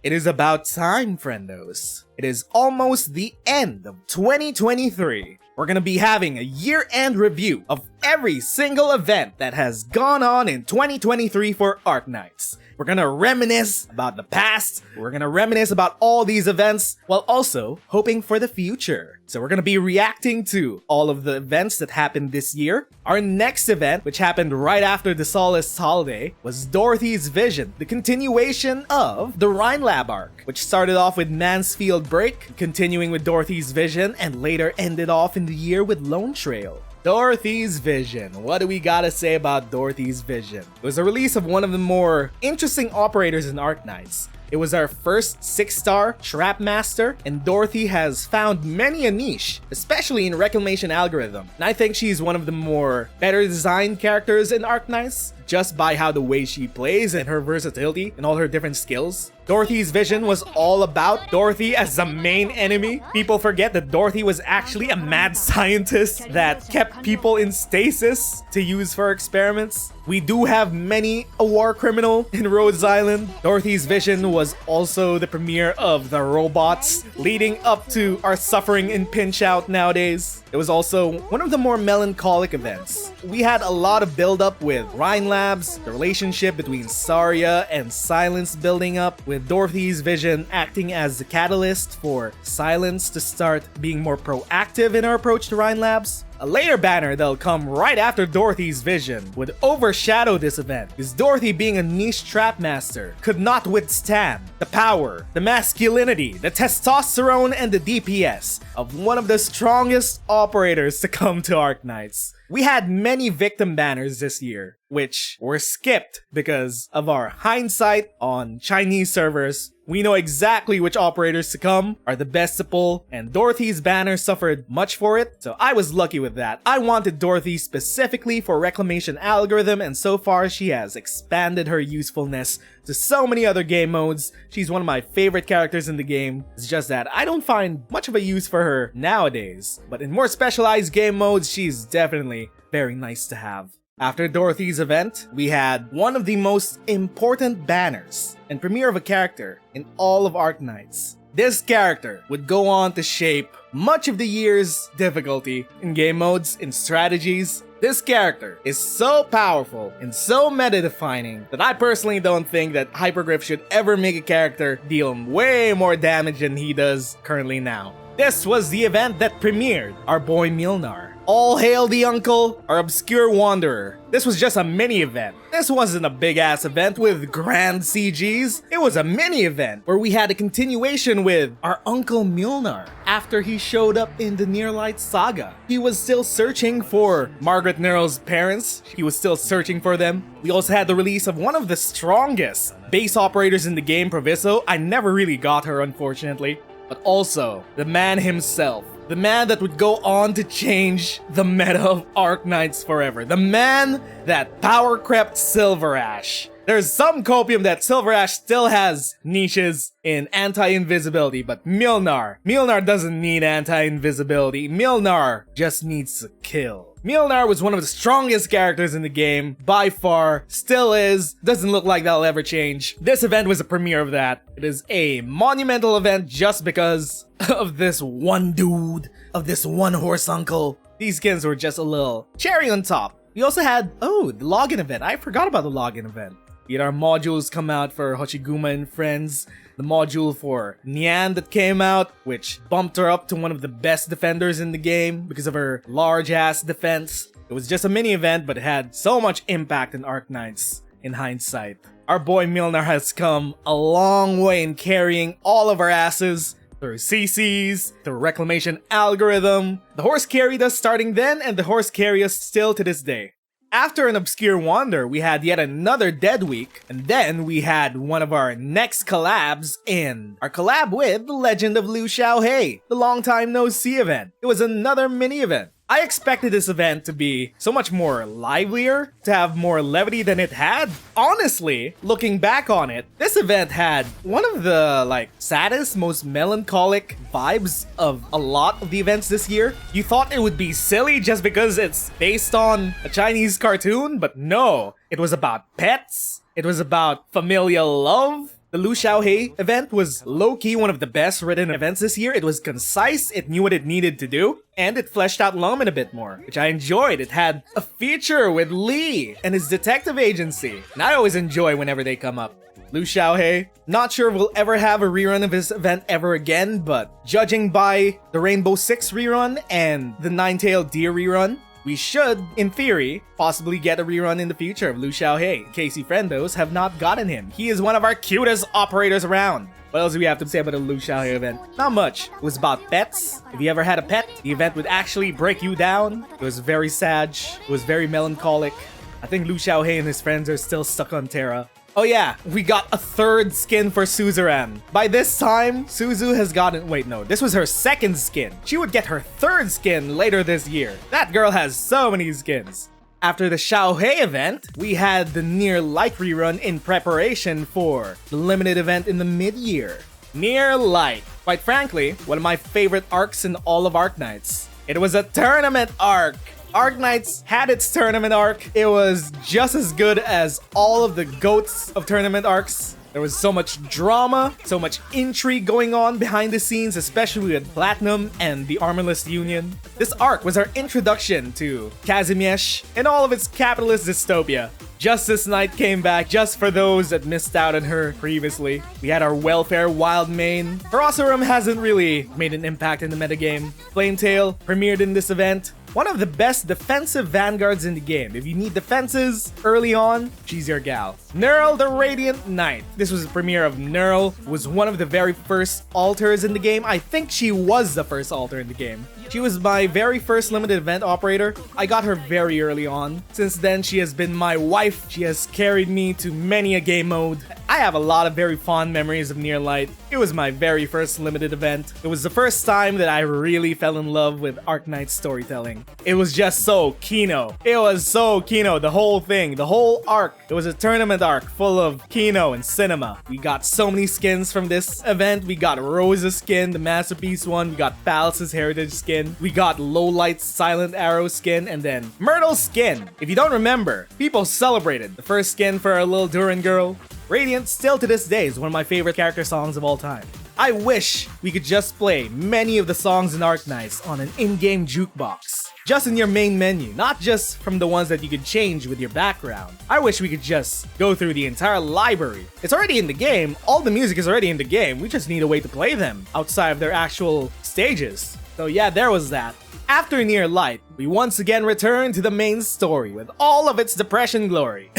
It is about time, friendos. It is almost the end of 2023. We're gonna be having a year-end review of every single event that has gone on in 2023 for Arknights. We're gonna reminisce about the past, we're gonna reminisce about all these events, while also hoping for the future. So we're gonna be reacting to all of the events that happened this year. Our next event, which happened right after the Solace holiday, was Dorothy's Vision, the continuation of the Rhinelab arc, which started off with Mansfield Break, continuing with Dorothy's Vision, and later ended off in the year with Lone Trail. Dorothy's Vision. What do we gotta say about Dorothy's Vision? It was a release of one of the more interesting operators in Arknights. It was our first 6-star Trap Master, and Dorothy has found many a niche, especially in Reclamation Algorithm. And I think she's one of the more better designed characters in Arknights, just by how the way she plays and her versatility and all her different skills. Dorothy's Vision was all about Dorothy as the main enemy. People forget that Dorothy was actually a mad scientist that kept people in stasis to use for experiments. We do have many a war criminal in Rhodes Island. Dorothy's Vision was also the premiere of the robots, leading up to our suffering in Pinch Out nowadays. It was also one of the more melancholic events. We had a lot of build-up with Rhine Labs, the relationship between Saria and Silence building up, with Dorothy's Vision acting as the catalyst for Silence to start being more proactive in our approach to Rhine Labs. A later banner that'll come right after Dorothy's Vision would overshadow this event, because Dorothy, being a niche trap master, could not withstand the power, the masculinity, the testosterone, and the DPS of one of the strongest operators to come to Arknights. We had many victim banners this year, which were skipped because of our hindsight on Chinese servers. We know exactly which operators to come are the best to pull, and Dorothy's banner suffered much for it, so I was lucky with that. I wanted Dorothy specifically for Reclamation Algorithm, and so far she has expanded her usefulness to so many other game modes. She's one of my favorite characters in the game. It's just that I don't find much of a use for her nowadays, but in more specialized game modes, she's definitely very nice to have. After Dorothy's event, we had one of the most important banners and premiere of a character in all of Arknights. This character would go on to shape much of the year's difficulty in game modes, in strategies. This character is so powerful and so meta-defining that I personally don't think that Hypergriff should ever make a character deal way more damage than he does currently now. This was the event that premiered our boy Milnar. All hail the uncle, our obscure wanderer. This was just a mini event. This wasn't a big ass event with grand CGs. It was a mini event where we had a continuation with our uncle Milnar. After he showed up in the Nearlight Saga, he was still searching for Margaret Nero's parents. He was still searching for them. We also had the release of one of the strongest base operators in the game, Proviso. I never really got her, unfortunately. But also, the man himself. The man that would go on to change the meta of Arknights forever. The man that power crept Silver Ash. There's some copium that Silver Ash still has niches in anti-invisibility, but Milnar doesn't need anti-invisibility. Milnar just needs to kill. Milnar was one of the strongest characters in the game, by far, still is, doesn't look like that'll ever change. This event was a premiere of that. It is a monumental event just because of this one dude, of this one horse uncle. These skins were just a little cherry on top. We also had, the login event. I forgot about the login event. We had our modules come out for Hoshiguma and Friends, the module for Nyan that came out, which bumped her up to one of the best defenders in the game because of her large-ass defense. It was just a mini event, but it had so much impact in Arknights in hindsight. Our boy Milnar has come a long way in carrying all of our asses through CCs, through Reclamation Algorithm. The horse carried us starting then, and the horse carries us still to this day. After an obscure wander, we had yet another dead week, and then we had one of our next collabs in our collab with the Legend of Liu Xiaohei, the long time no see event. It was another mini event. I expected this event to be so much more livelier, to have more levity than it had. Honestly, looking back on it, this event had one of the saddest, most melancholic vibes of a lot of the events this year. You thought it would be silly just because it's based on a Chinese cartoon, but no. It was about pets, it was about familial love, The Lu Xiaohei event was low-key one of the best written events this year. It was concise, it knew what it needed to do, and it fleshed out Longman a bit more, which I enjoyed. It had a feature with Lee and his detective agency, and I always enjoy whenever they come up. Lu Xiaohei, not sure if we'll ever have a rerun of this event ever again, but judging by the Rainbow Six rerun and the Nine-Tailed Deer rerun, we should, in theory, possibly get a rerun in the future of Lu Xiaohei, in case you friendos have not gotten him. He is one of our cutest operators around. What else do we have to say about the Lu Xiaohei event? Not much. It was about pets. If you ever had a pet, the event would actually break you down. It was very sad. It was very melancholic. I think Lu Xiaohei and his friends are still stuck on Terra. Oh yeah, we got a third skin for Suzerain. By this time, Suzu has gotten— wait, no, this was her second skin. She would get her third skin later this year. That girl has so many skins. After the Xiaohei event, we had the Near Light rerun in preparation for the limited event in the mid-year. Near Light. Quite frankly, one of my favorite arcs in all of Arknights. It was a tournament arc. Arknights had its tournament arc. It was just as good as all of the GOATs of tournament arcs. There was so much drama, so much intrigue going on behind the scenes, especially with Platinum and the Armorless Union. This arc was our introduction to Kazimierz and all of its capitalist dystopia. Justice Knight came back just for those that missed out on her previously. We had our Welfare Wild Main. Ferocerum hasn't really made an impact in the metagame. Flametail premiered in this event. One of the best defensive vanguards in the game. If you need defenses early on, she's your gal. Neural the Radiant Knight. This was the premiere of Neural. Was one of the very first alters in the game. I think she was the first alter in the game. She was my very first limited event operator. I got her very early on. Since then, she has been my wife. She has carried me to many a game mode. I have a lot of very fond memories of Near Light. It was my very first limited event. It was the first time that I really fell in love with Arknights storytelling. It was just so Kino. It was so Kino, the whole thing, the whole arc. It was a tournament arc full of Kino and cinema. We got so many skins from this event. We got Rose's skin, the Masterpiece one. We got Palace's Heritage skin. We got Lowlight's Silent Arrow skin, and then Myrtle's skin. If you don't remember, people celebrated the first skin for our little Duran girl. Radiant, still to this day, is one of my favorite character songs of all time. I wish we could just play many of the songs in Arknights on an in-game jukebox. Just in your main menu, not just from the ones that you could change with your background. I wish we could just go through the entire library. It's already in the game, all the music is already in the game, we just need a way to play them outside of their actual stages. So yeah, there was that. After Near Light, we once again return to the main story with all of its depression glory.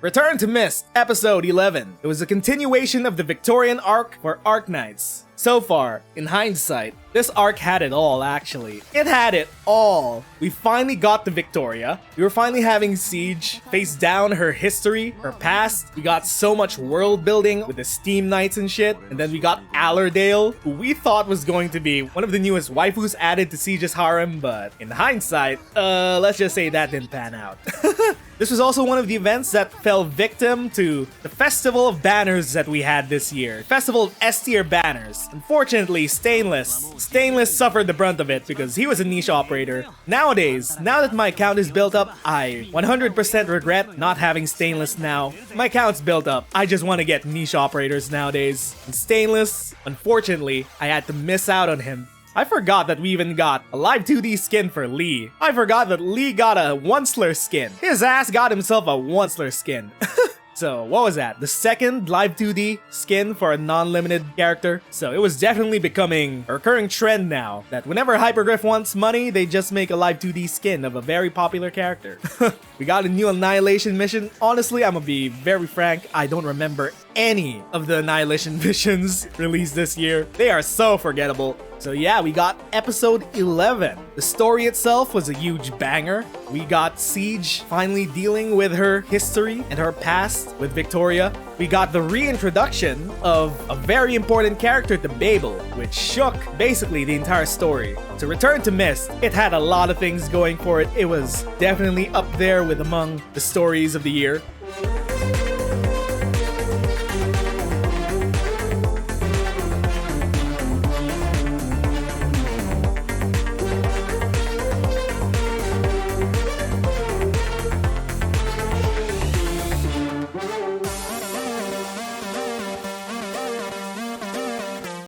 Return to Mist, episode 11. It was a continuation of the Victorian arc for Arknights. So far, in hindsight, this arc had it all, actually. It had it all. We finally got to Victoria. We were finally having Siege face down her history, her past. We got so much world building with the Steam Knights and shit. And then we got Allerdale, who we thought was going to be one of the newest waifus added to Siege's harem, but in hindsight, let's just say that didn't pan out. This was also one of the events that fell victim to the Festival of Banners that we had this year. Festival of S-tier banners. Unfortunately, Stainless suffered the brunt of it because he was a niche operator. Nowadays, now that my account is built up, I 100% regret not having Stainless now. My account's built up. I just want to get niche operators nowadays. And Stainless, unfortunately, I had to miss out on him. I forgot that we even got a live 2D skin for Lee. I forgot that Lee got a Onceler skin. His ass got himself a Onceler skin. So what was that? The second live 2D skin for a non-limited character. So it was definitely becoming a recurring trend now that whenever Hypergriff wants money, they just make a live 2D skin of a very popular character. We got a new Annihilation mission. Honestly, I'm gonna be very frank, I don't remember any of the Annihilation missions released this year. They are so forgettable. So yeah, we got episode 11. The story itself was a huge banger. We got Siege finally dealing with her history and her past with Victoria. We got the reintroduction of a very important character to Babel, which shook basically the entire story. To Return to Mist, it had a lot of things going for it. It was definitely up there with among the stories of the year.